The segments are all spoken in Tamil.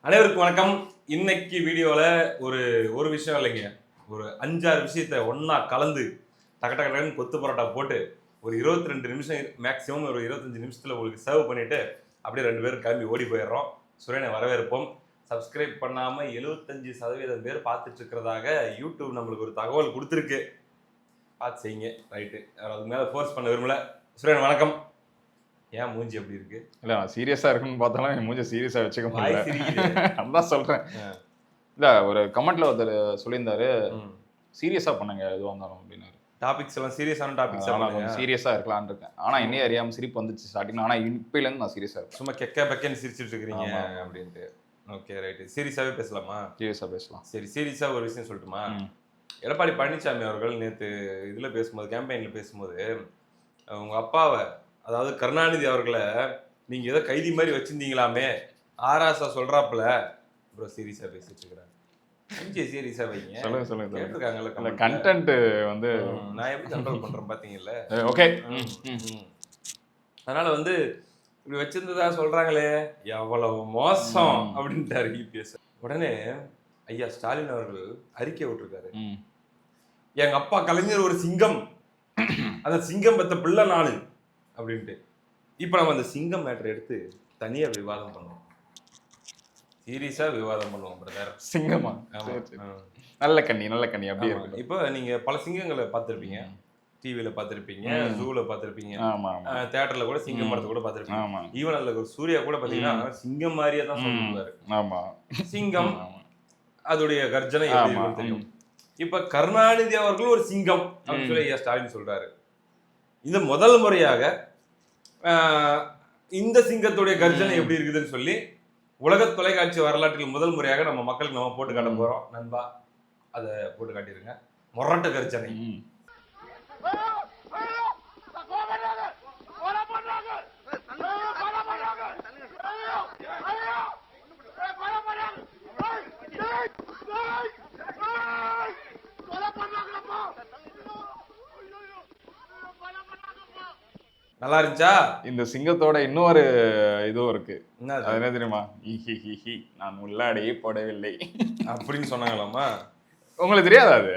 அனைவருக்கும் வணக்கம். இன்னைக்கு வீடியோவில் ஒரு விஷயம் இல்லைங்க, ஒரு 5-6 விஷயத்தை ஒன்றா கலந்து டக்கு கொத்து பரோட்டா போட்டு ஒரு 22 நிமிஷம் மேக்ஸிமம் ஒரு 25 நிமிஷத்தில் உங்களுக்கு சர்வ் பண்ணிவிட்டு அப்படியே 2 பேரும் கிளம்பி ஓடி போயிடுறோம். சுரேனை வரவேற்போம். சப்ஸ்கிரைப் பண்ணாமல் 75% பேர் பார்த்துட்டு இருக்கிறதாக யூடியூப் நம்மளுக்கு ஒரு தகவல் கொடுத்துருக்கு. பார்த்து செய்யுங்க. ரைட்டு, அதுக்கு மேலே ஃபோர்ஸ் பண்ண விரும்பல. சுரேன் வணக்கம். ஏன் மூஞ்சி எப்படி இருக்கு? இல்லை, நான் சீரியஸாக இருக்குன்னு பார்த்தாலும் என் மூஞ்சி சீரியஸாக வச்சுக்க முடியல. அதான் சொல்கிறேன். இல்லை, ஒரு கமெண்ட்ல ஒருத்தர் சொல்லியிருந்தாரு, சீரியஸாக பண்ணுங்க எதுவாக இருந்தாலும் அப்படின்னாரு. டாபிக்ஸ் எல்லாம் சீரியஸான டாபிக்ஸ் கொஞ்சம் சீரியஸாக இருக்கலான்னு இருக்கேன். ஆனால் என்னையே அறியாமல் சிரிப்பு வந்துச்சு ஸ்டார்டிங். ஆனால் இப்போலேருந்து நான் சீரியஸாக இருக்கேன். சும்மா பக்கன்னு சிரிச்சுட்டு இருக்கிறீங்க அப்படின்ட்டு. Okay, right. சீரியஸாகவே பேசலாமா? சீரியஸாக பேசலாம். சரி, சீரியஸாக ஒரு விஷயம் சொல்லட்டுமா? எடப்பாடி பழனிசாமி அவர்கள் நேற்று இதில் பேசும்போது, கேம்பெயினில் பேசும்போது, உங்கள் அப்பாவை, அதாவது கருணாநிதி அவர்களை நீங்கள் ஏதோ கைதி மாதிரி வச்சுருந்தீங்களாமே ஆராசா சொல்கிறாப்புல. அப்புறம் சீரியஸாக பேசிட்டு இருக்கிறாங்க. சீரியஸாக வைங்க. சொல்லுங்க கேட்டிருக்காங்கல்ல கண்டென்ட் வந்து நான் எப்படி கண்ட்ரோல் பண்ணுறேன் பார்த்தீங்கல்ல. ஓகே. அதனால் வந்து இப்படி வச்சிருந்ததா சொல்கிறாங்களே, எவ்வளவு மோசம் அப்படின்ட்டாரு இபிஎஸ். உடனே ஐயா ஸ்டாலின் அவர்கள் அறிக்கை விட்டுருக்காரு, எங்கள் அப்பா கலைஞர் ஒரு சிங்கம், அந்த சிங்கம் பெற்ற பிள்ளை நானு அப்படின்ட்டு. இப்போ நம்ம அந்த சிங்கம் மேட்டர் எடுத்து தனியாக விவாதம் பண்ணுவோம். சீரியஸாக விவாதம் பண்ணுவோம் பிரதர். சிங்கமா? நல்ல கண்ணி அப்படியே இருக்கு. இப்போ நீங்கள் பல சிங்கங்களை பார்த்துருப்பீங்க, டிவியில் பார்த்துருப்பீங்க, ஜூவில் பார்த்துருப்பீங்க, தியேட்டரில் கூட சிங்கம் படத்தை கூட பார்த்துருப்பீங்க. ஈவன் அதில் ஒரு சூர்யா கூட பார்த்தீங்கன்னா சிங்கம் மாதிரியே தான் சொல்லுவாரு. ஆமாம், சிங்கம் அதோடைய கர்ஜனை எப்படி தெரியும். இப்போ கருணாநிதி அவர்கள் ஒரு சிங்கம் அப்படின்னு சொல்லி ஐயா ஸ்டாலின் சொல்றாரு. இந்த முதல் முறையாக இந்த சிங்கத்துடைய கர்ஜனை எப்படி இருக்குதுன்னு சொல்லி உலக தொலைக்காட்சி வரலாற்றில் முதல் முறையாக நம்ம மக்களுக்கு நம்ம போட்டு காட்ட போறோம். நண்பா, அதை போட்டு காட்டிருங்க. மொரட்டு கர்ஜனை. நல்லா இருந்துச்சா? இந்த சிங்கத்தோட இன்னொரு இதுவும் இருக்கு. அது என்ன தெரியுமா? நான் உள்ளாடையே போடவில்லை அப்படின்னு சொன்னாங்களாமா? உங்களுக்கு தெரியாது? அது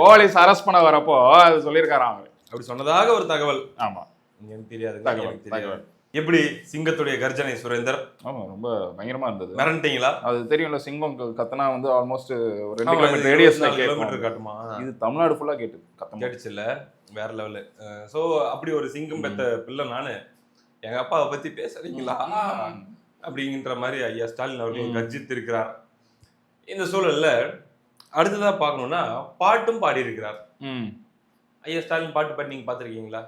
போலீஸ் அரெஸ்ட் பண்ண வரப்போ அது சொல்லியிருக்காராம். அப்படி சொன்னதாக ஒரு தகவல். ஆமா, எனக்கு தெரியாது. தகவல் எப்படி சிங்கத்துடைய கர்ஜனை சுரேந்தர்? ஆமா, ரொம்ப பயங்கரமா இருந்தது. மிரண்டிங்களா? அது தெரியும்ல, சிங்கம் கத்தனா வந்து ஆல்மோஸ்ட் ஒரு 2 கிலோமீட்டர் ரேடியஸ்ல காட்டுமா? இது தமிழ்நாடு ஃபுல்லா கேட்டுச்சு இல்ல, வேற லெவலு. ஸோ அப்படி ஒரு சிங்கம் பெத்த பிள்ளை நானு, எங்க அப்பாவை பத்தி பேசுறீங்களா அப்படிங்கிற மாதிரி ஐயா ஸ்டாலின் அவர்கள் கர்ஜித்து இருக்கிறார். இந்த சூழல்ல அடுத்ததா பார்க்கணும்னா பாட்டும் பாடி இருக்கிறார். ஐயா ஸ்டாலின் பாட்டு பாடி நீங்க பாத்திருக்கீங்களா?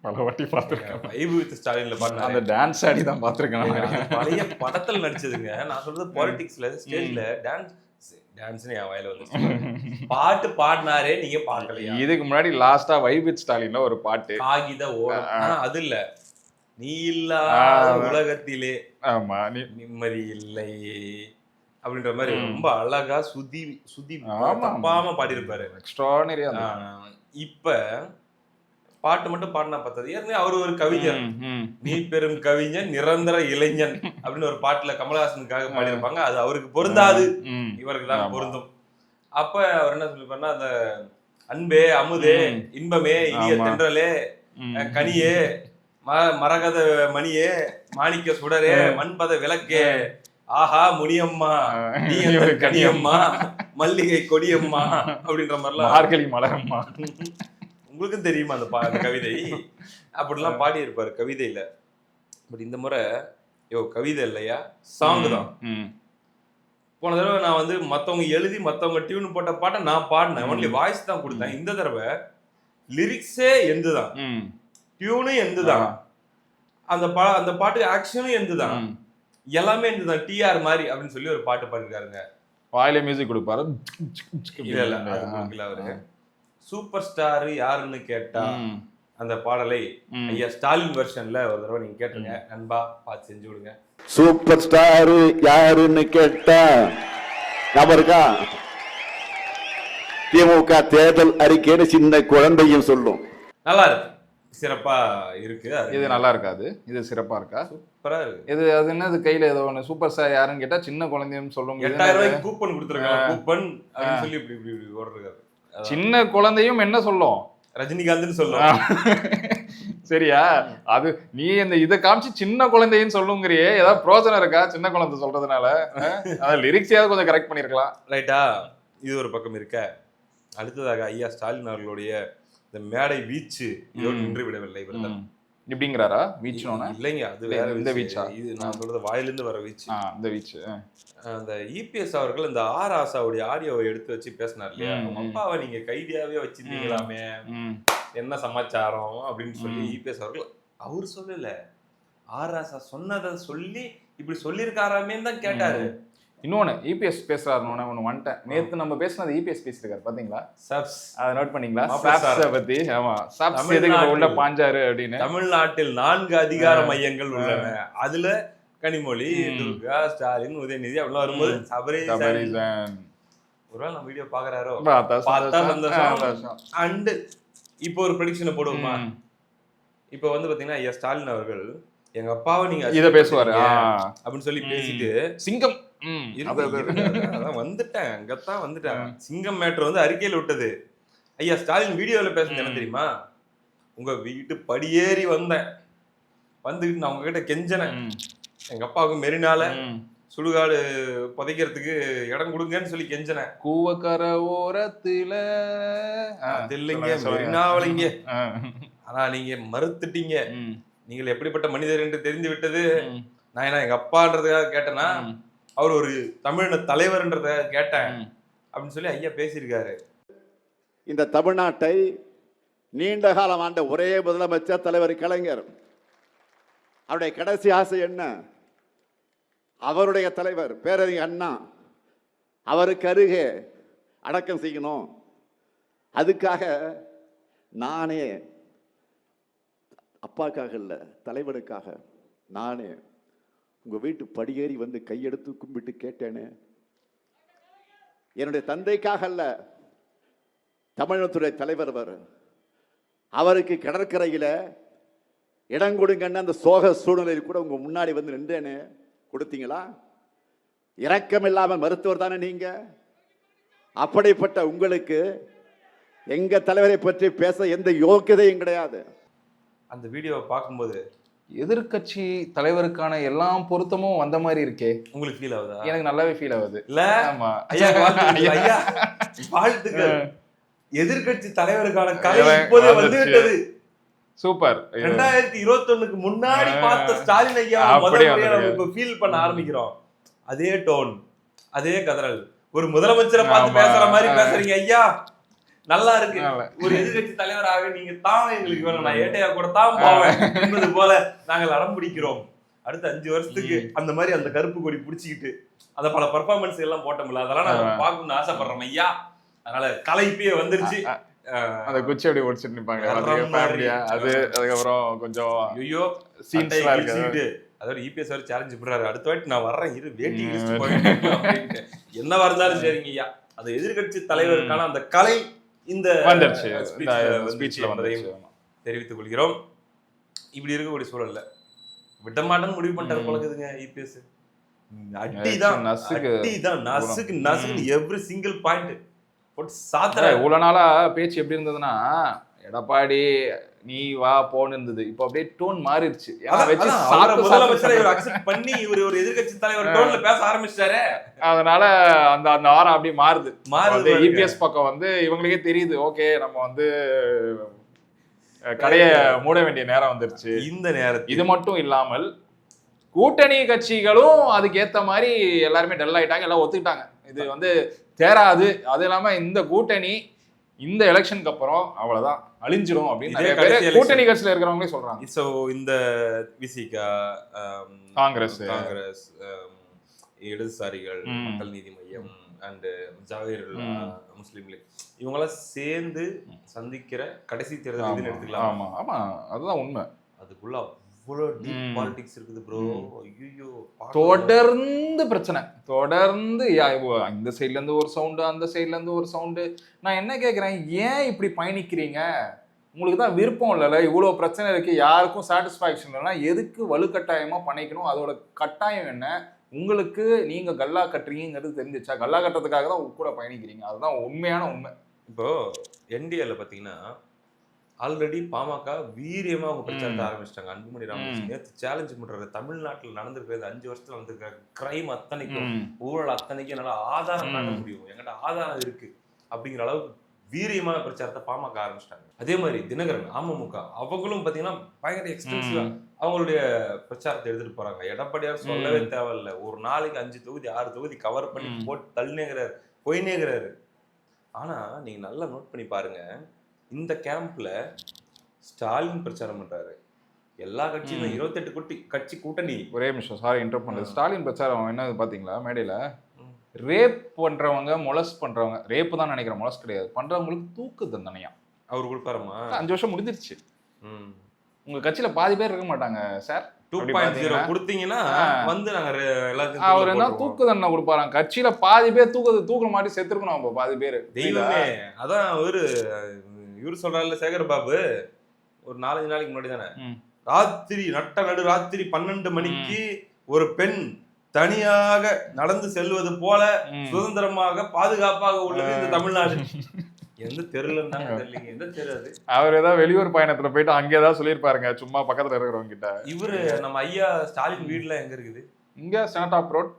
பல வாட்டி பார்த்துருக்கேன். வைபு வித் ஸ்டாலின்ல பாட்டு அந்த டான்ஸ் ஆடி தான் பார்த்துருக்கேன். பழைய படத்தில் நடிச்சதுங்க. நான் சொல்றது பாலிடிக்ஸ்ல ஸ்டேஜ்ல டான்ஸ்னு என் வாயில வந்து பாட்டு பாடினாரே, நீங்க பார்க்கலையா? இதுக்கு முன்னாடி லாஸ்டா வைபு வித் ஸ்டாலின்ல ஒரு பாட்டு, காகித ஓடம். அது இல்ல, நீ இல்லாத உலகத்திலே ஆமா நிம்மதி இல்லை அப்படின்ற மாதிரி ரொம்ப அழகா சுதி தப்பாம பாடியிருப்பாரு. எக்ஸ்ட்ரானரியா. இப்ப பாட்டு மட்டும் பாடினா பார்த்தது. ஏற்கனவே அவரு ஒரு கவிஞர், நீ பெரும் கவிஞன் நிரந்தர இளைஞன் அப்படின்னு ஒரு பாட்டுல கமலஹாசனுக்காக பாடியிருப்பாங்க. அது அவருக்கு பொருந்தாது, இவருக்கு தான் பொருந்தும். அப்ப அவர் என்ன சொல்லிருப்பாருன்னா, அந்த அன்பே அமுதே இன்பமே இனிய தென்றலே கனியே மரகத மணியே மாணிக்க சுடரே மண்பத விளக்கே ஆஹா முனியம்மா நீ கனியம்மா மல்லிகை கொடியம்மா அப்படின்ற மாதிரிலாம் மார்கழி மலரம்மா. உங்களுக்கும் தெரியுமா அந்த கவிதை? அப்படிலாம் பாடி இருப்பாரு கவிதையில. பட் இந்த முறை கவிதை இல்லையா, சாங் தான். போன தடவை நான் வந்து மத்தவங்க எழுதி மத்தவங்க டியூன் போட்ட பாட்டை நான் பாடினேன், ஒன்லி வாய்ஸ் தான் கொடுத்தேன். இந்த தடவை லிரிக்ஸே எந்துதான், டியூனும் எந்துதான், அந்த பாட்டுக்கு ஆக்ஷனும் எந்துதான், எல்லாமே எந்துதான். டிஆர் மாதிரி அப்படின்னு சொல்லி ஒரு பாட்டு பாடிருக்காருங்க. வாயில மியூசிக் கொடுப்பாரு. இல்ல அது கொடுக்கல அவரு. சூப்பர் ஸ்டார் யாருன்னு கேட்டா அந்த பாடலை ஐயா ஸ்டாலின் வெர்ஷன்ல ஒரு தடவை நீங்க கேட்டுருங்க நண்பா, பார்த்து செஞ்சு விடுங்க. சூப்பர் ஸ்டார் யாருன்னு கேட்டா நபருக்கா திமுக தேர்தல் அறிக்கைன்னு சின்ன குழந்தையும் சொல்லும். நல்லா இருக்கு, சிறப்பா இருக்கு. இது நல்லா இருக்காது, இது சிறப்பா இருக்கா? சூப்பரா இருக்கு. இது அது என்னது கையில ஏதோ ஒன்று சூப்பர் ஸ்டார் யாருன்னு கேட்டா சின்ன குழந்தைன்னு சொல்ல முடியாது. 8000 ரூபாய்க்கு கூப்பன் கொடுத்துருக்காங்க. கூப்பன் அப்படின்னு சொல்லி இப்படி இப்படி இப்படி ஓடுறாரு. சின்ன குழந்தையும் என்ன சொல்லும்? ரஜினிகாந்த்னு சொல்லுவாங்க. சரியா? அது நீ இந்த இதை காமிச்சு சின்ன குழந்தைன்னு சொல்லுங்கிறியே, ஏதாவது பிரோஜனம் இருக்கா சின்ன குழந்தை சொல்றதுனால? அதை லிரிக்ஸையாவது கொஞ்சம் கரெக்ட் பண்ணிருக்கலாம். ரைட்டா? இது ஒரு பக்கம் இருக்க, அடுத்ததாக ஐயா ஸ்டாலின் அவர்களுடைய இந்த மேடை வீச்சு இதோடு நின்று விடவில்லை. இப்படிங்கிறாரா வீச்சுனோன்னா? இல்லைங்க, அது வேற. இந்த வீச்சா? இது நான் சொல்றது வாயிலிருந்து வர வீச்சு. இந்த வீச்சு. அந்த இபிஎஸ் அவர்கள் இந்த ஆர் ஆசாவுடைய ஆடியோவை எடுத்து வச்சு பேசினார் இல்லையா, உங்க அப்பாவை நீங்க கைதியாவே வச்சிருந்தீங்களாமே, என்ன சமாச்சாரம் அப்படின்னு சொல்லி இபிஎஸ் அவர்கள் அவர் சொல்லல, ஆர் ஆசா சொன்னதை சொல்லி இப்படி சொல்லியிருக்காராமேன்னு தான் கேட்டாரு. இன்னொன்னு இபிஎஸ் பேசுறாருன்னு ஒண்ணு வந்துட்டேன். நேத்து நம்ம பேசினது இபிஎஸ் பேசிருக்காரு பாத்தீங்களா? சப்ஸ் அதை நோட் பண்ணீங்களா? சப்ஸ பத்தி. ஆமா, சப்ஸ் எதுக்கு உள்ள பாஞ்சாரு அப்படின்னு. தமிழ்நாட்டில் 4 அதிகார மையங்கள் உள்ளன. அதுல கனிமொழி, துர்கா, ஸ்டாலின், உதயநிதி அப்படிலாம் வரும்போது சபரீசன் ஒருவேளை நம்ம வீடியோ பாக்குறாரோ பார்த்தா சந்தோஷம். அண்ட் இப்போ ஒரு ப்ரெடிக்ஷனை போடுவோமா? இப்போ வந்து பாத்தீங்கன்னா ஐயா ஸ்டாலின் அவர்கள் எங்க அப்பாவை நீங்க இத பேசுவாரு அப்படின்னு சொல்லி பேசிட்டு சிங்கம் அதான் வந்துட்டேன், அங்கத்தான் வந்துட்டேன். சிங்கம் மேட்ரு வந்து அறிக்கையில் விட்டது. ஐயா ஸ்டாலின் வீடியோல பேசுறது என்ன தெரியுமா? உங்க வீட்டு படியேறி வந்தேன், வந்துட்டு நான் உங்ககிட்ட கெஞ்சனேன், எங்க அப்பாவுக்கு மெரினால சுடுகாடு புதைக்கிறதுக்கு இடம் கொடுங்கன்னு சொல்லி கெஞ்சனேன். கூவக்கர ஓரத்துல இல்லைங்க, மெரினாவலைங்க. ஆனா நீங்க மறுத்துட்டீங்க. நீங்கள் எப்படிப்பட்ட மனிதர் என்று தெரிந்து விட்டது. நான் என்ன எங்க அப்பான்றதுக்காக கேட்டேன்னா, அவர் ஒரு தமிழின தலைவர்ன்றதுக்காக கேட்டேன் அப்படின்னு சொல்லி ஐயா பேசியிருக்காரு. இந்த தமிழ்நாட்டை நீண்ட காலம் ஆண்ட ஒரே முதலமைச்சர் தலைவர் கலைஞர். அவருடைய கடைசி ஆசை என்ன? அவருடைய தலைவர் பேரறிஞர் அண்ணா அவருக்கு அருகே அடக்கம் செய்யணும். அதுக்காக நானே, அப்பாக்காக இல்ல, தலைவருக்காக நானே உங்க வீட்டு படியேறி வந்து கையெடுத்து கும்பிட்டு கேட்டேனே. என்னுடைய தந்தைக்காக அல்ல, தமிழ்நாட்டுடைய தலைவர் அவருக்கு கடற்கரையில இடம் கொடுங்கன்னு அந்த சோக சூழ்நிலையில் கூட உங்க முன்னாடி வந்து நின்றேனே, கொடுத்தீங்களா? இரக்கம் இல்லாமல் மருத்துவர் தானே நீங்க. அப்படிப்பட்ட உங்களுக்கு எங்க தலைவரை பற்றி பேச எந்த யோக்கியதையும் கிடையாது. அந்த வீடியோவை பார்க்கும்போது எதிர்கட்சி தலைவருக்கான எல்லாம் பொருத்தமும் வந்த மாதிரி இருக்கே. உங்களுக்கு ஃபீல் ஆகுதா? எனக்கு நல்லாவே ஃபீல் ஆகுது. இல்ல ஐயா வாழ்த்துக்கள். எதிர்கட்சி தலைவருக்கான கலை இப்போதே வந்து விட்டது. சூப்பர். 2021க்கு முன்னாடி பார்த்த ஸ்டாலின் ஐயா நம்ம ஃபீல் பண்ண ஆரம்பிக்கிறோம். அதே டோன், அதே கதறல். ஒரு முதலமைச்சரை பார்த்து பேசுற மாதிரி பேசுறீங்க ஐயா, நல்லா இருக்கு. ஒரு எதிர்கட்சி தலைவராக நீங்க தான் எங்களுக்கு வேணும், நான் ஏட்டையா கூட தான் போவேன் என்பது போல நாங்கள் அடம் பிடிக்கிறோம். அடுத்த 5 வருஷத்துக்கு அந்த மாதிரி அந்த கருப்பு கொடி பிடிச்சிக்கிட்டு அந்த பல பர்ஃபார்மன்ஸ் எல்லாம் போட்டோம்ல, அதெல்லாம் நான் பார்க்கணும்னு ஆசைப்படுறேன் ஐயா. அதனால கலை இப்பயே வந்துருச்சு. அந்த குச்சி அப்படி ஒடிச்சிட்டு நிப்பாங்க அது. அதுக்கப்புறம் கொஞ்சம் ஐயோ சீன்ஸ்லாம் இருக்கு. அதோட இபிஎஸ் வரை சேலஞ்சு பண்றாரு, அடுத்த வாட்டி நான் வர்றேன் இரு வேட்டி அப்படின்ட்டு. என்னவா இருந்தாலும் சரிங்க ஐயா, அந்த எதிர்கட்சி தலைவருக்கான அந்த கலை இந்த ஸ்பீச்ல வந்ததையும் தெரிவித்துக் கொள்கிறோம். இப்படி இருக்கக்கூடிய சூழல்ல விட மாட்டேன்னு முடிவு பண்ணிட்டாரு பழகுதுங்க இபிஎஸ். அட்டிதான் நசுக்கு நசுக்கு எவ்ரி சிங்கிள் பாயிண்ட் போட்டு சாத்துற. இவ்வளவு நாளா பேச்சு எப்படி இருந்ததுன்னா, எடப்பாடி நீ வா போன்னு இருந்தது. இப்போ அப்படியே டோன் மாறிடுச்சு. முதலமைச்சரை இவர் அக்செப்ட் பண்ணி இவர் ஒரு எதிர்கட்சி தலைவர் டோன்ல பேச ஆரம்பிச்சிட்டாரு. அதனால அந்த அந்த வாரம் அப்படியே மாறுது. இபிஎஸ் பக்கம் வந்து இவங்களுக்கே தெரியுது, ஓகே நம்ம வந்து கடையை மூட வேண்டிய நேரம் வந்துருச்சு. இந்த நேரம் இது மட்டும் இல்லாமல் கூட்டணி கட்சிகளும் அதுக்கு ஏத்த மாதிரி எல்லாருமே டல் ஆயிட்டாங்க, எல்லாம் ஒத்துக்கிட்டாங்க இது வந்து தேராது. அது இல்லாம இந்த கூட்டணி இந்த எலெக்ஷனுக்கு அப்புறம் அவ்வளவுதான் அழிஞ்சிடும் அப்படின்னு கூட்டணி கட்சியில இருக்கிறவங்களே சொல்றாங்க. சோ இந்த விசிகா, காங்கிரஸ், இடதுசாரிகள், மக்கள் நீதி மையம் அண்ட் ஜவஹர்லா முஸ்லீம் லீக் இவங்கெல்லாம் சேர்ந்து சந்திக்கிற கடைசி தேர்தல் இதுன்னு எடுத்துக்கலாம். ஆமா ஆமா, அதுதான் உண்மை. அதுக்குள்ள அவ்வளோ டீப் பாலிடிக்ஸ் இருக்குது ப்ரோ. ஐயோ, தொடர்ந்து பிரச்சனை, தொடர்ந்து இந்த சைட்ல இருந்து ஒரு சவுண்டு, அந்த சைட்ல இருந்து ஒரு சவுண்டு. நான் என்ன கேட்கிறேன், ஏன் இப்படி பயணிக்கிறீங்க? உங்களுக்கு தான் விருப்பம் இல்லைல்ல, இவ்வளோ பிரச்சனை இருக்கு, யாருக்கும் சாட்டிஸ்ஃபேக்ஷன் இல்லைன்னா எதுக்கு வலுக்கட்டாயமா பண்ணிக்கணும்? அதோட கட்டாயம் என்ன? உங்களுக்கு நீங்க கல்லா கட்டுறீங்கிறது தெரிஞ்சிச்சா? கல்லா கட்டுறதுக்காக தான் உங்க கூட பயணிக்கிறீங்க. அதுதான் உண்மையான உண்மை. இப்போ என்டிஏல பாத்தீங்கன்னா ஆல்ரெடி பாமக வீரியமா அவங்க பிரச்சாரத்தை ஆரம்பிச்சிட்டாங்க. அன்புமணி ராமதாஸ் நேத்து சேலஞ்ச் பண்றாரு. தமிழ்நாட்டில் நடந்திருக்கிறது 5 வருஷத்துல வந்திருக்க கிரைம் அத்தனைக்கும், ஊழல் அத்தனைக்கும் என்னால ஆதாரம் காட்ட முடியும், என்கிட்ட ஆதாரம் இருக்கு அப்படிங்கிற அளவுக்கு வீரியமான பிரச்சாரத்தை பாமக ஆரம்பிச்சிட்டாங்க. அதே மாதிரி தினகரன் அமமுக அவங்களும் பாத்தீங்கன்னா பயங்கர எக்ஸ்டென்சிவா அவங்களுடைய பிரச்சாரத்தை எடுத்துட்டு போறாங்க. எடப்பாடியார் சொல்லவே தேவையில்லை, ஒரு நாளைக்கு 5 தொகுதி 6 தொகுதி கவர் பண்ணி போட்டு தள்ளினேங்கிறாரு, போயினேங்கிறாரு. ஆனா நீங்க நல்லா நோட் பண்ணி பாருங்க, இந்த கேம்ப்ல ஸ்டாலின் பிரச்சாரம் பண்றாரு. எல்லா கட்சியும் 28 கட்சி கூட்டணி. ஒரே நிமிஷம், சாரி இன்டரப்ட் பண்றது. ஸ்டாலின் பிரச்சாரம் என்ன பாத்தீங்களா? மேடையில ரேப் பண்றவங்க, மொலஸ்ட் பண்றவங்க, ரேப் தான் நினைக்கிறேன், மொலஸ்ட் கிடையாது, பண்றவங்களுக்கு தூக்கு தண்டனையா அவர் கொடுப்பாருமா? 5 வருஷம் முடிஞ்சிருச்சு. உங்க கட்சியில பாதி பேர் இருக்க மாட்டாங்க சார். 2.0 கொடுத்தீங்கன்னா வந்து நாங்க எல்லாத்தையும் அவர் என்ன தூக்கு தண்டனை கொடுப்பாராம். கட்சியில பாதி பேர் தூக்குல மாட்டி செத்துருக்கணும். அவங்க பாதி பேர் தெய்வமே. அதான் இவரு சொல்றாருல, சேகர் பாபு ஒரு 4-5 நாளைக்கு முன்னாடி தானே, ராத்திரி நடு ராத்திரி 12 மணிக்கு ஒரு பெண் தனியாக நடந்து செல்வது போல சுதந்திரமாக பாதுகாப்பாக உள்ளது இந்த தமிழ்நாடு. எந்த தெருல தெரியலீங்க, எந்த தெரு அது? அவர் ஏதாவது வெளியூர் பயணத்துல போயிட்டு அங்கே ஏதாவது சொல்லியிருப்பாருங்க சும்மா பக்கத்துல இருக்கிறவங்க கிட்ட. இவரு நம்ம ஐயா ஸ்டாலின் வீடுல எங்க இருக்குது? இங்க செனடாப் ரோட்.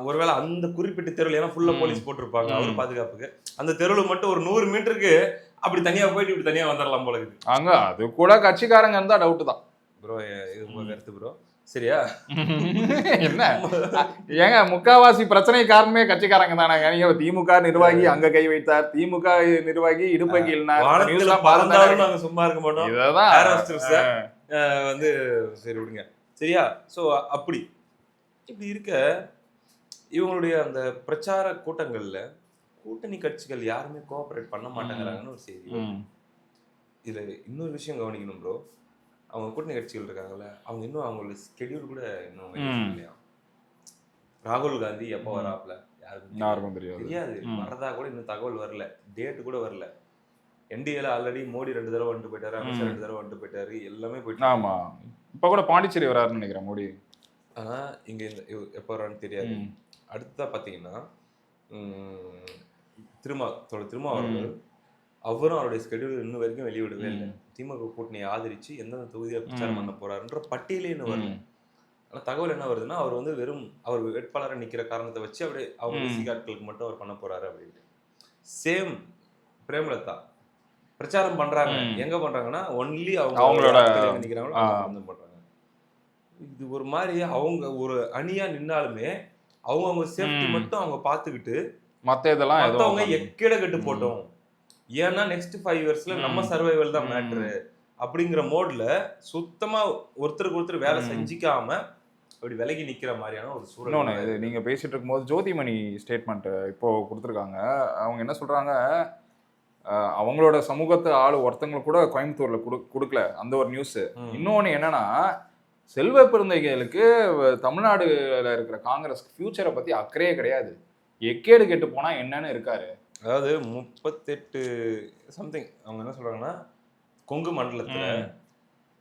ஒருவேளை அந்த குறிப்பிட்ட தெருவில், ஏன்னா ஃபுல்லா போலீஸ் போட்டிருப்பாங்க அவர் பாதுகாப்புக்கு, அந்த தெருவில் மட்டும் ஒரு 100 மீட்டருக்கு அப்படி தனியா போயிட்டு இப்படி தனியா வந்துடலாம் போல இருக்குது. அங்க அது கூட கட்சிக்காரங்க இருந்தா டவுட் தான் ப்ரோ. இது உங்க கருத்து ப்ரோ, சரியா? என்ன ஏங்க, முக்காவாசி பிரச்சனை காரணமே கட்சிக்காரங்க தானாங்க. நீங்க திமுக நிர்வாகி அங்க கை வைத்தார், திமுக நிர்வாகி இடுப்பைக்கு நாங்க சும்மா இருக்க மாட்டோம். வந்து சரி விடுங்க, சரியா? சோ அப்படி இப்படி இருக்க இவங்களுடைய அந்த பிரச்சார கூட்டங்கள்ல கூட்டணி கட்சிகள் யாருமே கோஆபரேட் பண்ண மாட்டேங்கிறாங்கன்னு ஒரு செய்தி. இதுல இன்னொரு விஷயம் கவனிக்கணும் ப்ரோ. அவங்க கூட்டணி கட்சிகள் இருக்காங்கல்ல, அவங்க இன்னும் அவங்களோட ஸ்கெடியூல் கூட இன்னும் இல்லையா? ராகுல் காந்தி எப்போ வராப்ல யாருக்கும் தெரியாது. வரதா கூட இன்னும் தகவல் வரல, டேட்டு கூட வரல. என்டிஏல ஆல்ரெடி மோடி 2 தடவை வந்துட்டு போயிட்டாரு, அமித்ஷா 2 தடவை வந்துட்டு போயிட்டாரு, எல்லாமே போயிட்டு. ஆமா, இப்ப கூட பாண்டிச்சேரி வராருன்னு நினைக்கிறேன் மோடி. ஆனா இங்க எப்போ வரான்னு தெரியாது. அடுத்ததா பாத்தீங்கன்னா திருமாவளவன் அவரும் அவருடைய ஸ்கெடியூல் இன்னும் வரைக்கும் வெளியிடவே இல்லை. திமுக கூட்டணியை ஆதரிச்சு எந்தெந்த தொகுதியை பிரச்சாரம் பண்ண போறாருன்ற பட்டியலே இன்னும் வரல. ஆனா தகவல் என்ன வருதுன்னா, அவர் வந்து வெறும் அவர் வேட்பாளரை நிக்கிற காரணத்தை வச்சு அப்படியே அவங்க சிகாட்களுக்கு மட்டும் அவர் பண்ண போறாரு அப்படின்ட்டு. சேம் பிரேமலதா பிரச்சாரம் பண்றாங்க. எங்க பண்றாங்கன்னா ஒன்லி அவங்களோட நிக்கிறாங்களோ பண்றாங்க. இது ஒரு மாதிரி அவங்க ஒரு அணியா நின்னாலுமே அவங்க சேஃப்டி மட்டும் அவங்க பாத்துக்கிட்டு மத்த இதெல்லாம் அவங்க எக்கேட கட்டு போட்டோம். ஏன்னா நெக்ஸ்ட் 5 இயர்ஸ்ல நம்ம சர்வைவல் தான் மேட்ரு அப்படிங்கிற மோட்ல சுத்தமா ஒருத்தருக்கு ஒருத்தர் வேலை செஞ்சிக்காம அப்படி விலகி நிக்கிற மாதிரியான ஒரு சூழ்நிலை. இது நீங்க பேசிட்டு இருக்கும்போது ஜோதிமணி ஸ்டேட்மெண்ட் இப்போ கொடுத்துருக்காங்க. அவங்க என்ன சொல்றாங்க, அவங்களோட சமூகத்தை ஒருத்தங்களுக்கு கூட கோயம்புத்தூர்ல கொடுக்கல அந்த ஒரு நியூஸ். இன்னொன்னு என்னன்னா, செல்வ பெருந்தைகளுக்கு தமிழ்நாடுல இருக்கிற காங்கிரஸ் ஃபியூச்சரை பத்தி அக்கறையே கிடையாது. எக்கேடு கெட்டு போனா என்னன்னு இருக்காரு. அதாவது 38 சம்திங் அவங்க என்ன சொல்றாங்கன்னா, கொங்கு மண்டலத்துல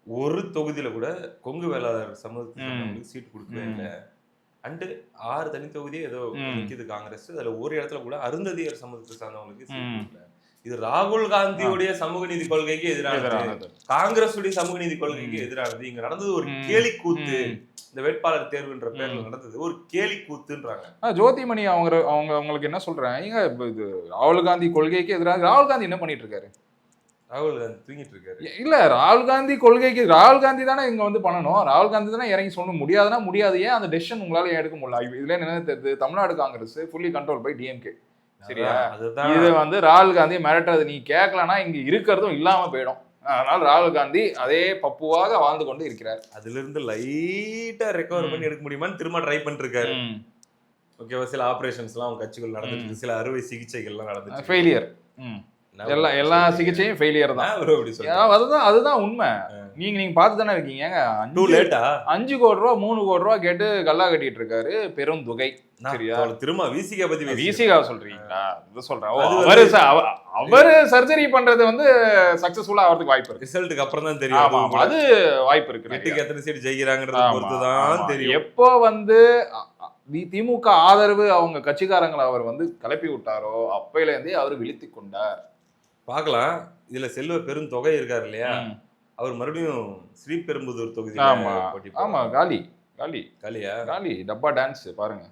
ஒரு தொகுதியில கூட கொங்கு வேளாளர் சமூகத்துக்கு சீட் கொடுக்கவே இல்லை. அண்டு 6 தனி தொகுதியே ஏதோ நிக்குது காங்கிரஸ். அதுல ஒரு இடத்துல கூட அருந்ததியர் சமூகத்தை சார்ந்தவங்களுக்கு சீட் கொடுக்கல. இது ராகுல் காந்தியுடைய சமூக நீதி கொள்கைக்கு எதிரானது, காங்கிரஸுடைய சமூக நீதி கொள்கைக்கு எதிரானது. இங்க நடந்தது ஒரு கேலி கூத்து. இந்த வேட்பாளர் தேர்வுன்ற பேர்ல நடந்தது ஒரு கேலி கூத்துன்றாங்க. ஜோதிமணி அவங்களுக்கு என்ன சொல்றேன், இது ராகுல் காந்தி கொள்கைக்கு எதிராக. ராகுல் காந்தி என்ன பண்ணிட்டு இருக்காரு? ராகுல் காந்தி தூங்கிட்டு இருக்காரு. இல்ல, ராகுல் காந்தி கொள்கைக்கு ராகுல் காந்தி தானே இங்க வந்து பண்ணணும். ராகுல் காந்தி தானே இறங்கி சொல்ல முடியாதுன்னா முடியாது. ஏன் அந்த டெசிஷன் உங்களால எடுக்க முடியல? இதுல என்ன தெரியுது, Tamil Nadu Congress fully control by DMK. சரியா? இது வந்து ராகுல் காந்தி மிரட்டுறது. நீ கேட்கலன்னா இங்க இருக்கிறதும் இல்லாம போயிடும். அதனால ராகுல் காந்தி அதே பப்புவாக வாழ்ந்து கொண்டு இருக்கிறார். அதுல இருந்து லைட்டா ரெக்கவர் பண்ணி எடுக்க முடியுமான்னு திரும்ப ட்ரை பண்ணிட்டு இருக்காரு. ஓகேவா? சில ஆபரேஷன்ஸ் எல்லாம் அவங்க கட்சிகள் நடந்துட்டு, சில அறுவை சிகிச்சைகள் எல்லாம் நடந்துச்சு. ஃபெயிலியர். எல்லா சிகிச்சையும் ஃபெயிலியர் தான். அதுதான் உண்மை. நீங்க பார்த்து தானே இருக்கீங்க. டூ லேட்டா 5 கோடி ரூபா 3 கோடி ரூபா கேட்டு கல்லா கட்டிட்டு இருக்காரு. பெரும் தொகை. சரியா? திரும்ப விசிகா பத்தி விசிகா சொல்றீங்களா? இது சொல்றேன். அவரு சர்ஜரி பண்றது வந்து சக்சஸ்ஃபுல்லா ஆகிறதுக்கு வாய்ப்பு இருக்கு. ரிசல்ட்டுக்கு அப்புறம் தான் தெரியும். அது வாய்ப்பு இருக்கு. வீட்டுக்கு எத்தனை சீட் ஜெயிக்கிறாங்கன்றத பொறுத்து தான் தெரியும். எப்போ வந்து திமுக ஆதரவு அவங்க கட்சிக்காரங்களை அவர் வந்து கிளப்பி விட்டாரோ அப்பையில இருந்தே அவர் விழித்து கொண்டார். பார்க்கலாம். இதுல செல்வ பெரும் தொகை இருக்காரு இல்லையா, அவர் மறுபடியும் ஸ்ரீபெரும்புதூர் தொகுதி. ஆமா, காலி காலியா காலி டப்பா டான்ஸ் பாருங்க.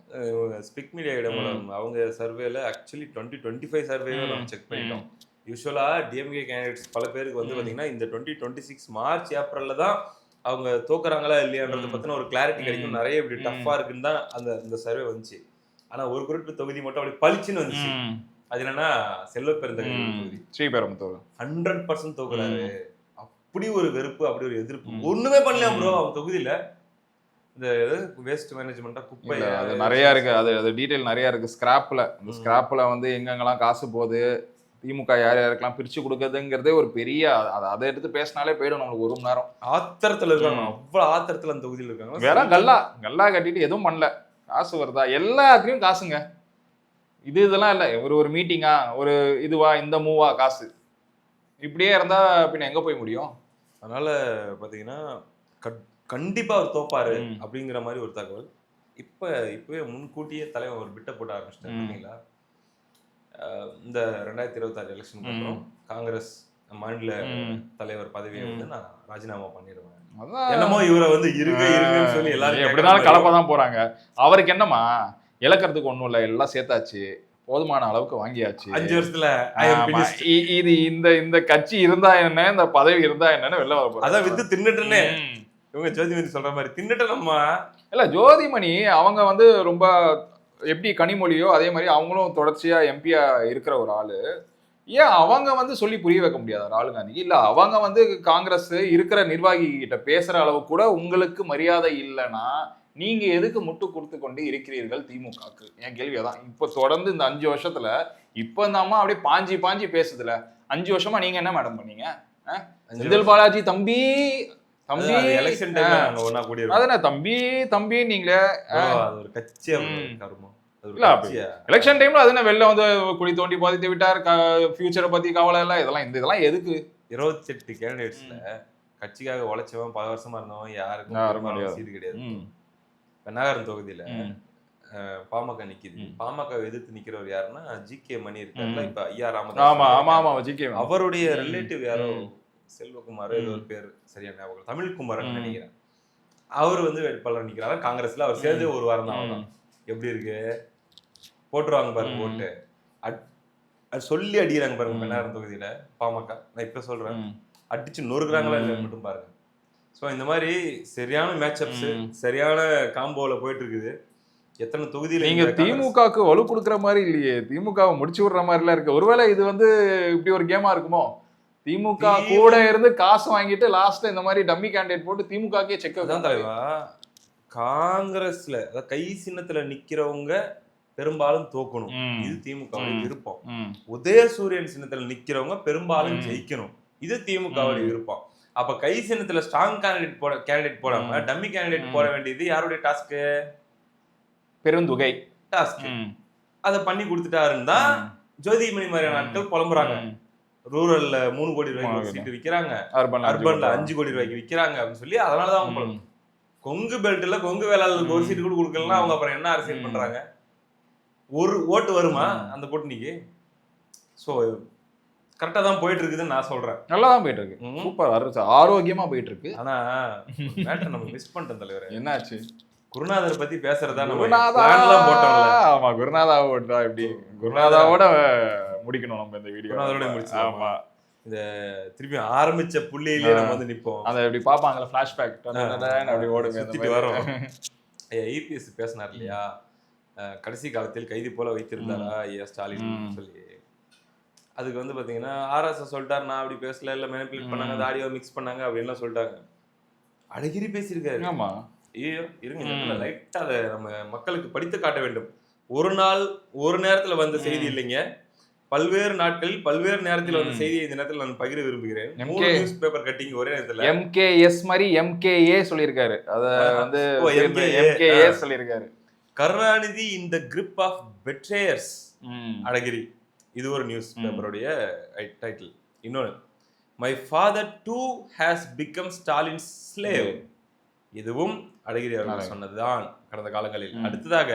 ஸ்பிக் மீடியா இடமலம் அவங்க சர்வேல ஆக்சுவலி 2025 சர்வேல நம்ம செக் பண்ணிட்டோம். யூஸ்வலா டிஎம்கே கேண்டிடேட்ஸ் பல பேருக்கு வந்து பாத்தீங்கன்னா இந்த 2026 மார்ச் ஏப்ரல்ல தான் அவங்க தோக்குறாங்களா இல்லையான்றத பத்தின ஒரு கிளாரிட்டி கிடைக்கும். நிறைய இப்படி டஃப்பா இருக்குன்னு தான் அந்த சர்வே வந்துச்சு. ஆனா ஒரு குறிப்பிட்ட தொகுதி மட்டும் அப்படி பளிச்சுன்னு வந்துச்சு. அது என்னன்னா செல்வ பெருந்தகை ஸ்ரீபெரும்புதூர் 100% தோக்குறாரு. அப்படி ஒரு வெறுப்பு, அப்படி ஒரு எதிர்ப்பு. ஒண்ணுமே பண்ணல ப்ரோ அவங்க தொகுதியில. இந்த வேஸ்ட் மேனேஜ்மெண்டா குப்பை அது நிறைய இருக்கு. அது டீடைல் நிறைய இருக்கு. ஸ்கிராப்ல வந்து எங்கெங்கெல்லாம் காசு போகுது, திமுக யார் யாருக்கெல்லாம் பிரிச்சு கொடுக்குறதுங்கிறதே ஒரு பெரிய அதை எடுத்து பேசினாலே போயிடும் நம்மளுக்கு 1 மணி நேரம். ஆத்திரத்துல இருக்காங்க. அவ்வளவு ஆத்திரத்துல அந்த தொகுதியில் இருக்காங்க. வேற கல்லா கட்டிட்டு எதுவும் பண்ணல. காசு வருதா? எல்லாத்துலயும் காசுங்க. இதெல்லாம் இல்ல. ஒரு மீட்டிங்கா, ஒரு இதுவா, இந்த மூவா காசு இப்படியே இருந்தா பின்ன எங்க போய் முடியும்? அதனால பாத்தீங்கன்னா கண்டிப்பா அவர் தோப்பாரு அப்படிங்கிற மாதிரி ஒரு தகவல் இப்பவே முன்கூட்டியே தலைவர் ஒரு பிட்ட போட ஆரம்பிச்சிட்டாருங்களா. இந்த 2026 எலெக்ஷனுக்கு அப்புறம் காங்கிரஸ் மாநில தலைவர் பதவியை வந்து நான் ராஜினாமா பண்ணிடுவேன். என்னமோ இவரை வந்து இருக்குன்னு சொல்லி எல்லாரும் எப்படினாலும் கலப்பதான் போறாங்க. அவருக்கு என்னமா இழக்கிறதுக்கு ஒண்ணும் இல்ல, எல்லாம் சேர்த்தாச்சு, போதுமான அளவுக்கு வாங்கியாச்சு. 5 வருஷத்துல இது இந்த கட்சி இருந்தா என்ன, இந்த பதவி இருந்தா என்னன்னு வெளில வர போறாங்க. அதான் வித்து தின்னுட்டுன்னு இவங்க ஜோதிமணி சொல்ற மாதிரி தின்னுட்டு நம்ம இல்ல. ஜோதிமணி அவங்க வந்து ரொம்ப எப்படி கனிமொழியோ அதே மாதிரி அவங்களும் தொடர்ச்சியா எம்பியா இருக்கிற ஒரு ஆளு. ஏன் அவங்க வந்து சொல்லி புரிய வைக்க முடியாது ராகுல் காந்திக்கு? இல்ல அவங்க வந்து காங்கிரஸ் இருக்கிற நிர்வாகி கிட்ட பேசுற அளவு கூட உங்களுக்கு மரியாதை இல்லைன்னா நீங்க எதுக்கு முட்டு கொடுத்து கொண்டு இருக்கிறீர்கள் திமுகக்கு? என் கேள்வியதான். இப்ப தொடர்ந்து இந்த 5 வருஷத்துல இப்ப இந்த அம்மா அப்படியே பாஞ்சி பேசுதுல. 5 வருஷமா நீங்க என்ன மேடம் பண்ணீங்க? செந்தில் பாலாஜி தம்பி எலெக்ஷன் டைம்ல நாங்க ஒண்ணா கூடி இருக்கோம். அதானே தம்பி நீங்களே ஒரு கட்சியா கருமம். எலெக்ஷன் டைம்ல அது என்ன வெளில வந்து குழி தோண்டி பாதித்து விட்டார், ஃபியூச்சரை பத்தி கவலை இல்ல. இதெல்லாம் எதுக்கு? 28 கேண்டிடேட்ஸ்ல கட்சிக்காக உழைச்சவன் 10 வருஷமா இருந்தவன் யாருக்கும் சீது கிடையாது. பெண்ணாகரம் தொகுதியில பாமக நிக்குது. பாமக எதிர்த்து நிக்கிறவர் யாருன்னா ஜிகே மணி இருக்காருல்ல, இப்ப ஐயா ராமதாஸ். அவருடைய ரிலேட்டிவ் யாரோ செல்வகுமார் ஏதோ ஒரு பேர் சரியா ஞாபகம், தமிழ்குமார்னு நினைக்கிறேன். அவர் வந்து வேட்பாளர் நிக்கிறாரு காங்கிரஸ்ல. அவர் சேர்ந்து ஒரு வாரம் தான். எப்படி இருக்கு போட்டுருவாங்க பாருங்க ஓட்டு. சொல்லி அடிக்கிறாங்க பாருங்க பெண்ணாகரம் தொகுதியில பாமக. நான் இப்ப சொல்றேன், அடிச்சு நொறுக்குறாங்களா இல்ல மட்டும் பாருங்க. ஸோ இந்த மாதிரி சரியான மேட்சப்ஸ் சரியான காம்போல போயிட்டு இருக்குது. எத்தனை தொகுதியில நீங்க திமுகவுக்கு வலு கொடுக்குற மாதிரி இல்லையே, திமுகவை முடிச்சு விடுற மாதிரி எல்லாம் இருக்கு. ஒருவேளை இது வந்து இப்படி ஒரு கேமா இருக்குமோ? திமுக கூட இருந்து காசு வாங்கிட்டு லாஸ்ட்ல இந்த மாதிரி டம்மி கேண்டிடேட் போட்டு திமுகக்கே செக் தான் தலைவா. காங்கிரஸ்ல கை சின்னத்துல நிக்கிறவங்க பெரும்பாலும் தோக்கணும், இது திமுக விருப்பம். உதயசூரியன் சின்னத்துல நிக்கிறவங்க பெரும்பாலும் ஜெயிக்கணும், இது திமுக விருப்பம். அப்ப கை சின்னத்துல ஸ்ட்ராங் கேண்டிடேட் போடாம டம்மி கேண்டிடேட் போட வேண்டியது யாருடைய டாஸ்க்? பெருந்தொகை டாஸ்க். அதை பண்ணி கொடுத்துட்டாருன்னா ஜோதிமணி மாதிரியான ஆட்கள் புலம்புறாங்க. ரூரல்ல 3 கோடி ரூபாய்க்கு சீட்டு விற்கிறாங்க, அர்பன்ல 5 கோடி ரூபாய்க்கு விற்கிறாங்க அப்படின்னு சொல்லி அதனாலதான் அவங்க கொங்கு பெல்ட்ல கொங்கு வேளாளர்களுக்கு ஒரு சீட்டு கூட கொடுக்கலாம். அவங்க அப்புறம் என்ன அரசியல் பண்றாங்க? ஒரு ஓட்டு வருமா அந்த கூட்டணிக்கு? சோ கரெக்டா தான் போயிட்டு இருக்குதுன்னு நான் சொல்றேன். நல்லா தான் போயிட்டு இருக்கு, சூப்பர் ஆரோக்கியமா போயிட்டு இருக்கு. ஆனா மேட்டர் நம்ம மிஸ் பண்ணிட்டோம் தலைவர். என்னாச்சு? குருநாதர் பத்தி பேசுறதா நம்ம பிளான்லாம் போட்டோம்ல. ஆமா, குருநாதா போட்டா எப்படி? குருநாதாவோட முடிக்கணும் நம்ம இந்த வீடியோ. குருநாதரோட முடிச்சு. ஆமா, இந்த திருப்பி ஆரம்பிச்ச புள்ளியிலே நம்ம வந்து நிப்போம். அத எப்படி பாப்பாங்கல ஃபிளாஷ்பேக் அப்படி ஓடுங்க சுத்திட்டு வரோம். ஐபிஎஸ் பேசினார் இல்லையா, கடைசி காலத்தில் கைதி போல வைத்திருந்தாரா ஐயா ஸ்டாலின் சொல்லி. அதுக்கு வந்து பாத்தீங்கன்னா ஆர்எஸ்எஸ் சொல்லிட்டாரு, நான் அப்படி பேசல, இல்ல மேனிபுலேட் பண்ணாங்க, அந்த ஆடியோ மிக்ஸ் பண்ணாங்க அப்படின்லாம் சொல்லிட்டாங்க. அழகிரி பேசியிருக்காரு. ஆமா, ஐயோ இருங்க, லைட்டா அதை நம்ம மக்களுக்கு படித்து காட்ட வேண்டும். ஒரு நாள் ஒரு நேரத்துல வந்த செய்தி இல்லைங்க, பல்வேறு நாட்களில் பல்வேறு நேரத்தில் வந்த செய்தியை இந்த நேரத்தில் நான் பகிர விரும்புகிறேன். 3 நியூஸ் பேப்பர் கட்டிங் ஒரே நேரத்துல. MKS மாதிரி MKA சொல்லியிருக்காரு. அத வந்து MKA சொல்லியிருக்காரு. Karunanidhi in the grip of betrayers Alagiri. இது ஒரு நியூஸ் பேப்பருடைய டைட்டில். இன்னொன்று, my father too has become Stalin's slave. இதுவும் அழகிரி அவர்கள் சொன்னதுதான் கடந்த காலங்களில். அடுத்ததாக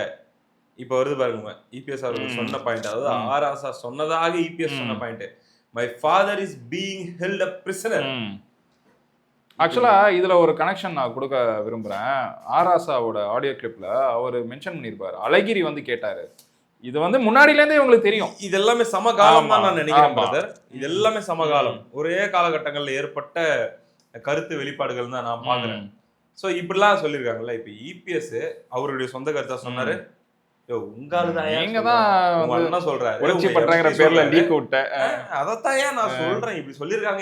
இப்ப வருது பாருங்க, இபிஎஸ் அவர்கள் சொன்ன பாயிண்ட், அதாவது ஆராசா சொன்னதாக இபிஎஸ் சொன்ன point, my father is being held a prisoner. ஆக்சுவலா இதுல ஒரு கனெக்ஷன் நான் கொடுக்க விரும்புறேன். ஆராசாவோட ஆடியோ கிளிப்ல அவர் மென்ஷன் பண்ணிருப்பாரு, அழகிரி வந்து கேட்டாரு, இது வந்து முன்னாடில இருந்தே உங்களுக்கு தெரியும், இது எல்லாமே சமகாலம் தான் நான் நினைக்கிறேன் பிரதர். இது எல்லாமே சமகாலம், ஒரே காலகட்டங்கள்ல ஏற்பட்ட கருத்து வெளிப்பாடுகள் தான் நான் பாக்குறேன். சோ இப்படிலாம் சொல்லியிருக்காங்கல்ல. இப்ப இபிஎஸ் அவருடைய சொந்த கருத்தா சொன்னாரு,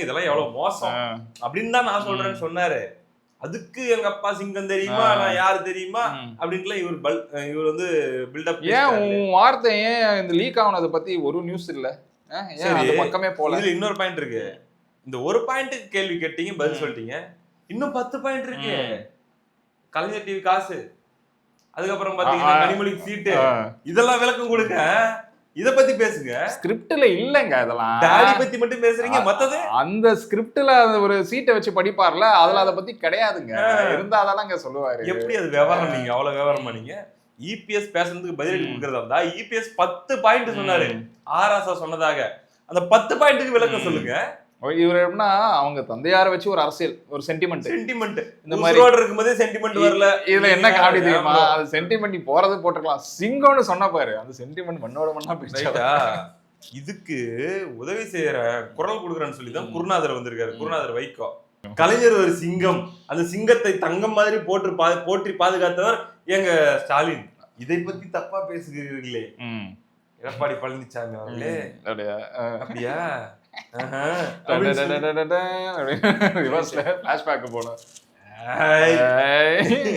இதெல்லாம் மோசம் அப்படின்னு தான் நான் சொல்றேன்னு சொன்னாரு. அதுக்கு எங்க அப்பா சிங்கம் தெரியுமா, நான் யாரு தெரியுமா அப்படின்ட்டு இவர் வந்து பில்டப். ஏன் உன் வார்த்தை ஏன் இந்த லீக் ஆனதை பத்தி ஒரு நியூஸ் இல்ல? பக்கமே போல. இதுல இன்னொரு பாயிண்ட் இருக்கு. இந்த ஒரு பாயிண்ட்டுக்கு கேள்வி கேட்டீங்க, பதில் சொல்லிட்டீங்க. இன்னும் 10 பாயிண்ட் இருக்கு. கலைஞர் டிவி காசு, அதுக்கப்புறம் பாத்தீங்கன்னா கனிமொழிக்கு சீட்டு, இதெல்லாம் விளக்கம் கொடுங்க. இத பத்தி பேசுங்க. ஸ்கிரிப்ட்ல இல்லங்க, அதெல்லாம் டாடி பத்தி மட்டும் பேசுறீங்க. மத்தது அந்த ஸ்கிரிப்ட்ல ஒரு சீட்டை வச்சு படிப்பார்ல, அதுல அத பத்தி கிடையாதுங்க. இருந்தா அதெல்லாம் சொல்லுவாரு. எப்படி அது விவரம்? நீங்க அவ்வளவு விவரமா நீங்க இபிஎஸ் பேசுறதுக்கு பதிலடி கொடுக்கறதா இருந்தா இபிஎஸ் 10 பாயிண்ட் சொன்னாரு ஆராசா சொன்னதாக. அந்த 10 பாயிண்ட்டுக்கு விளக்கம் சொல்லுங்க. இவர் எப்படின்னா, அவங்க தந்தையார வச்சு ஒரு அரசியல், ஒரு சென்டிமெண்ட் இந்த மாதிரி இருக்கும்போதே சென்டிமெண்ட் வரல. இதுல என்ன காமெடி தெரியுமா, அது சென்டிமெண்ட் போறது போட்டுக்கலாம். சிங்கம்னு சொன்ன பாரு, அந்த சென்டிமெண்ட் மண்ணோட மண்ணா பேசிட்டா. இதுக்கு உதவி செய்யற குரல் கொடுக்குறேன்னு சொல்லி தான் குருநாதர் வந்திருக்காரு. குருநாதர் வைகோ. கலைஞர் ஒரு சிங்கம், அந்த சிங்கத்தை தங்கம் மாதிரி போற்றி பாதுகாத்தவர் எங்க ஸ்டாலின். இதை பத்தி தப்பா பேசுகிறீர்களே எடப்பாடி பழனிசாமி அவர்களே. அப்படியா?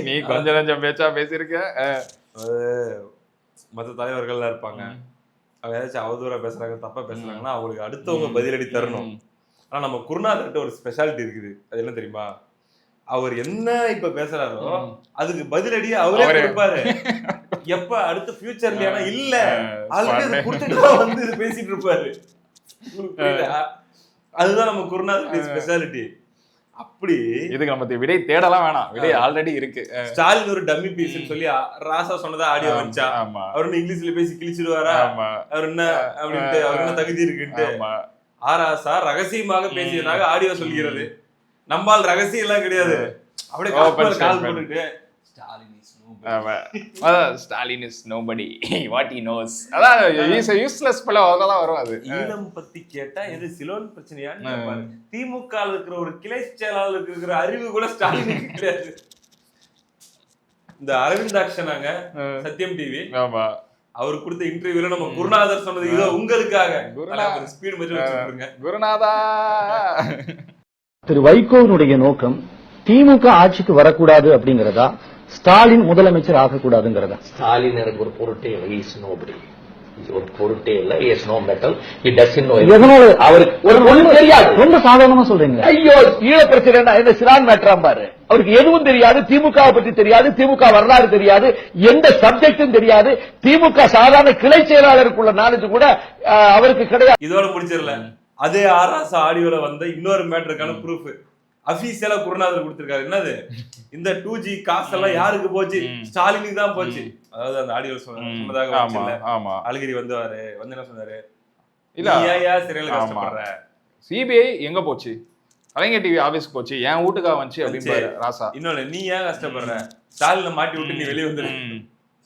நீ கொஞ்சம் கொஞ்சம் பேச்சா பேசிருக்க. மற்ற தலைவர்கள் இருப்பாங்க, அவங்க ஏதாச்சும் அவதூறா பேசுறாங்க, தப்பா பேசுறாங்கன்னா அவங்களுக்கு அடுத்தவங்க பதிலடி தரணும். ஆனா நம்ம குருநாதர்கிட்ட ஒரு ஸ்பெஷாலிட்டி இருக்குது. அது என்ன தெரியுமா? அவர் என்ன இப்ப பேசுறாரோ அதுக்கு பதிலடி அவரே கொடுப்பாரு. எப்ப அடுத்த ஃபியூச்சர்ல இல்ல ஆல்ரெடி கொடுத்துட்டு வந்து இது பேசிட்டு இருப்பாரு. அதுதான் நம்ம குருநாதர் ஸ்பெஷாலிட்டி. அப்படி இதுக்கு நம்ம விடை தேடலாம் வேணாம், விடை ஆல்ரெடி இருக்கு. ஸ்டாலின் ஒரு டம்மி பீஸ்னு சொல்லி ராசா சொன்னதா ஆடியோ வந்துச்சா, அவர் இங்கிலீஷ்ல பேசி கிழிச்சிடுவாரா, அவர் என்ன அப்படின்ட்டு, அவர் என்ன தகுதி இருக்குன்ட்டு. ஆராசா ரகசியமாக பேசியதாக ஆடியோ சொல்கிறது. நம்மால் ரகசியம் எல்லாம் கிடையாது, அப்படியே கால் போட்டுட்டு Stalin is nobody what he knows. அதான் இஸ் a useless fellow. அதெல்லாம் வரும். அது ஈழம் பத்தி கேட்டா எது சிலோன் பிரச்சனையான்னு கேட்பாரு. திமுக இருக்கிற ஒரு கிளை செயலாளருக்கு இருக்கிற அறிவு கூட ஸ்டாலினுக்கு கிடையாது. இந்த அரவிந்தாக்ஷனாங்க சத்தியம் டிவி, ஆமா, அவர் கொடுத்த இன்டர்வியூல நம்ம குருநாதர் சொன்னது இதோ உங்களுக்காக. ஸ்பீட் மெசேஜ் வச்சிருக்கீங்க. குருநாதா, திரு வைகோவினுடைய நோக்கம் திமுக ஆட்சிக்கு வரக்கூடாது அப்படிங்கறதா, ஸ்டாலின் முதலமைச்சர் ஆகக்கூடாதுங்கிறதா? ஸ்டாலின் எனக்கு ஒரு பொருட்டே இல்லை, இஸ் நோபடி. ஒரு பொருட்டே இல்லை, is no mettle, he doesn't know. எதனால அவருக்கு ஒரு ஒண்ணும் தெரியாது? ரொம்ப சாதாரணமா சொல்றீங்க. ஐயோ, ஈழ பிரச்சனை இந்த சிலான் மேட்டராம் பாரு. அவருக்கு எதுவும் தெரியாது, திமுக பத்தி தெரியாது, திமுக வரலாறு தெரியாது, எந்த சப்ஜெக்டும் தெரியாது. திமுக சாதாரண கிளை செயலாளருக்குள்ள நாலேஜ் கூட அவருக்கு கிடையாது. இதோட முடிச்சிடல. அதே ஆராசா ஆடியோல வந்த இன்னொரு மேட்டருக்கான ப்ரூஃப் அபிஷியலா குருநாதர் கொடுத்திருக்காரு. என்னது? இந்த 2G காசெல்லாம் யாருக்கு போச்சு? ஸ்டாலினுக்கு தான் போச்சு. அதாவது அந்த ஆடியோ சொன்னதாக அழகிரி வந்தாரு, வந்து என்ன சொன்னாரு, இல்ல ஏன் சிறையில கஷ்டப்படுற, சிபிஐ எங்க போச்சு, கலைஞர் டிவி ஆபீஸ்க்கு போச்சு, என் வீட்டுக்கா வந்துச்சு அப்படின்னு ராசா. இன்னொன்னு, நீ ஏன் கஷ்டப்படுற, ஸ்டாலினை மாட்டி விட்டு நீ வெளியே வந்துரு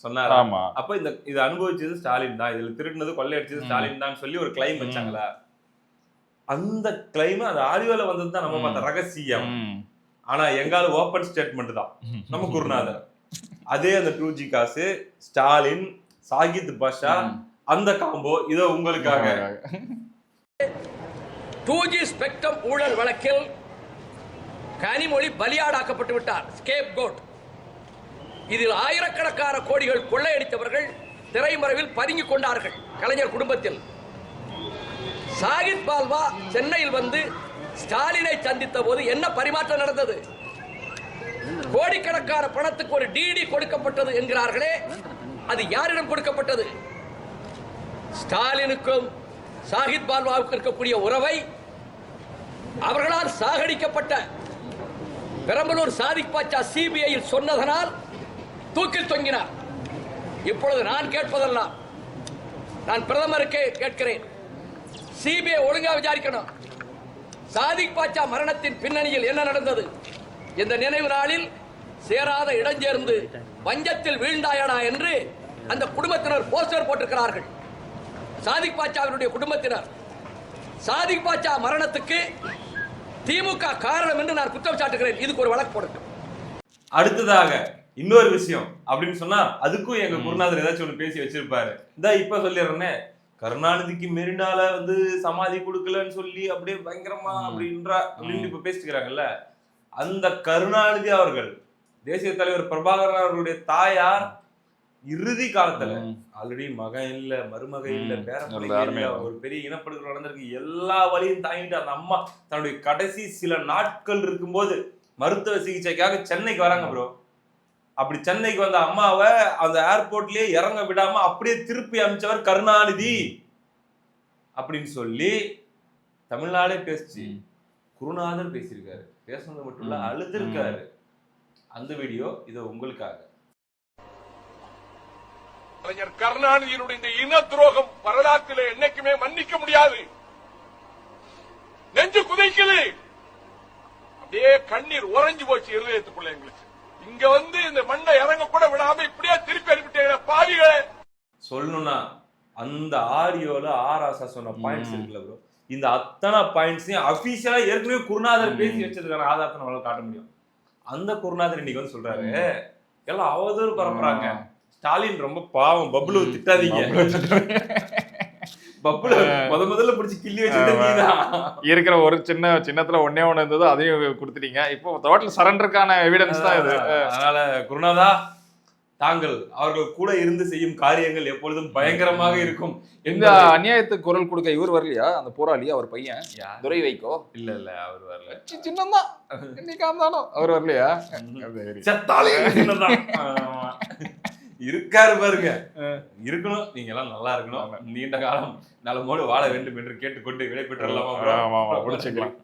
சொன்னாரு. ஆமா, அப்ப இந்த இதை அனுபவிச்சது ஸ்டாலின் தான், இதுல திருடினது கொள்ளையடிச்சது ஸ்டாலின் தான் சொல்லி ஒரு கிளைம் வச்சாங்களா? அந்த கிளைம் அந்த ஆடியோல வந்தது தான் நம்ம பார்த்த ரகசியம். ஆனா எங்கால ஓபன் ஸ்டேட்மெண்ட் தான் நம்ம குருநாதர். அதே அந்த 2G காசு, ஸ்டாலின், சாகித் பாஷா, அந்த காம்போ இதோ உங்களுக்காக. 2G ஸ்பெக்ட்ரம் ஊழல் வழக்கில் கனிமொழி பலியாடாக்கப்பட்டு விட்டார், ஸ்கேப் கோட். இதில் ஆயிரக்கணக்கான கோடிகள் கொள்ளையடித்தவர்கள் திரைமறைவில் பதுங்கிக் கொண்டார்கள் கலைஞர் குடும்பத்தில். சாகித் பால்வா சென்னையில் வந்து ஸ்டாலினை சந்தித்த போது என்ன பரிமாற்றம் நடந்தது? கோடிக்கணக்கான பணத்துக்கு ஒரு டிடி கொடுக்கப்பட்டது என்கிறார்களே, அது யாரிடம் கொடுக்கப்பட்டது? ஸ்டாலினுக்கும் சாகித் பால்வாவுக்கும் இருக்கக்கூடிய உறவை அவர்களால் சாகடிக்கப்பட்ட பெரம்பலூர் சாதிக் பாட்சா சிபிஐயில் சொன்னதனால் தூக்கில் தொங்கினார். இப்பொழுது நான் கேட்பதெல்லாம், நான் பிரதமருக்கு கேட்கிறேன், சிபிஐ ஒழுங்கா விசாரிக்கணும். சாதிக் பாட்சா மரணத்தின் பின்னணியில் என்ன நடந்தது? இந்த நினைவு நாளில் சேராத இடஞ்சேர்ந்து பஞ்சத்தில் வீழ்ந்தாயடா என்று அந்த குடும்பத்தினர் போஸ்டர் போட்டிருக்கிறார்கள். சாதிக் பாட்சாவினுடைய குடும்பத்தினர் சாதிக் பாட்சா மரணத்துக்கு திமுக காரணம் என்று நான் குற்றம் சாட்டுகிறேன். இதுக்கு ஒரு வழக்கு போடட்டும். அடுத்ததாக இன்னொரு விஷயம் அப்படின்னு சொன்னா அதுக்கும் எங்க குருநாதர் ஏதாச்சும் ஒண்ணு பேசி வச்சிருப்பாரு. இந்த இப்ப சொல்லிடுறேன்னே, கருணாநிதிக்கு மெரினால வந்து சமாதி கொடுக்கலன்னு சொல்லி அப்படியே பயங்கரமா அப்படின்னு இப்ப பேசிக்கிறாங்கல்ல, அந்த கருணாநிதி அவர்கள் தேசிய தலைவர் பிரபாகரன் அவர்களுடைய தாயார் இறுதி காலத்துல ஆல்ரெடி மகன் இல்ல, மருமக இல்ல, பேரப்பிள்ளை, ஒரு பெரிய இனப்படுகொலை நடந்திருக்கு, எல்லா வழியும் தாங்கிட்டு அந்த அம்மா தன்னுடைய கடைசி சில நாட்கள் இருக்கும்போது மருத்துவ சிகிச்சைக்காக சென்னைக்கு வராங்க ப்ரோ. அப்படி சென்னைக்கு வந்த அம்மாவை அந்த ஏர்போர்ட்லயே இறங்க விடாம அப்படியே திருப்பி அனுப்பிச்சவர் கருணாநிதி அப்படின்னு சொல்லி தமிழ்நாடே பேசிச்சு. குருநாதர் பேசியிருக்காரு, பேசுனது மட்டும் இல்ல அழுதுருக்காரு. அந்த வீடியோ இது உங்களுக்காக. கருணாநிதியினுடைய இந்த இன துரோகம் வரலாற்றில் என்னைக்குமே மன்னிக்க முடியாது. நெஞ்சு குதைக்குது, அப்படியே கண்ணீர் உறைஞ்சு போச்சு இருதயத்துக்குள்ள எங்களுக்கு. இங்க வந்து இந்த மண்ணை இறங்க கூட விடாம இப்படியே திருப்பி அனுப்பிட்டீங்க பாவிகளே. சொல்லணும்னா அந்த ஆடியோல ஆராசா சொன்ன பாயிண்ட்ஸ் இருக்குல்ல ப்ரோ, இந்த அத்தனை பாயிண்ட்ஸையும் அபிஷியலா ஏற்கனவே குருநாதர் பேசி வச்சதுக்கான ஆதாரத்தை நம்மளால காட்ட முடியும். அந்த குருநாதர் இன்னைக்கு வந்து சொல்றாரு, எல்லாம் அவதூறு பரப்புறாங்க, ஸ்டாலின் ரொம்ப பாவம், பப்ளு திட்டாதீங்க, பப்ளு முதல்ல பிடிச்சி கிள்ளி வச்சுட்டு இருக்கிற ஒரு சின்னத்துல ஒன்னே ஒண்ணு இருந்தது, அதையும் கொடுத்துட்டீங்க. இப்போ டோட்டல் சரண்டருக்கான எவிடன்ஸ் தான் இது. அதனால குருநாதா, தாங்கள் அவர்கள் கூட இருந்து செய்யும் காரியங்கள் எப்பொழுதும் பயங்கரமாக இருக்கும். இந்த அநியாயத்துக்கு குரல் கொடுக்க இவர் வரலையா, அந்த போராளி, அவர் பையன் துரை வைகோ? இல்ல அவர் வரல, சின்னம்தான் என்னைக்கா இருந்தாலும் அவர் வரலையா? செத்தாலே இருக்காரு பாருங்க. இருக்கணும், நீங்க எல்லாம் நல்லா இருக்கணும், நீண்ட காலம் நலமோடு வாழ வேண்டும் என்று கேட்டுக்கொண்டு விடைபெற்றலாமா? முடிச்சுக்கலாம்.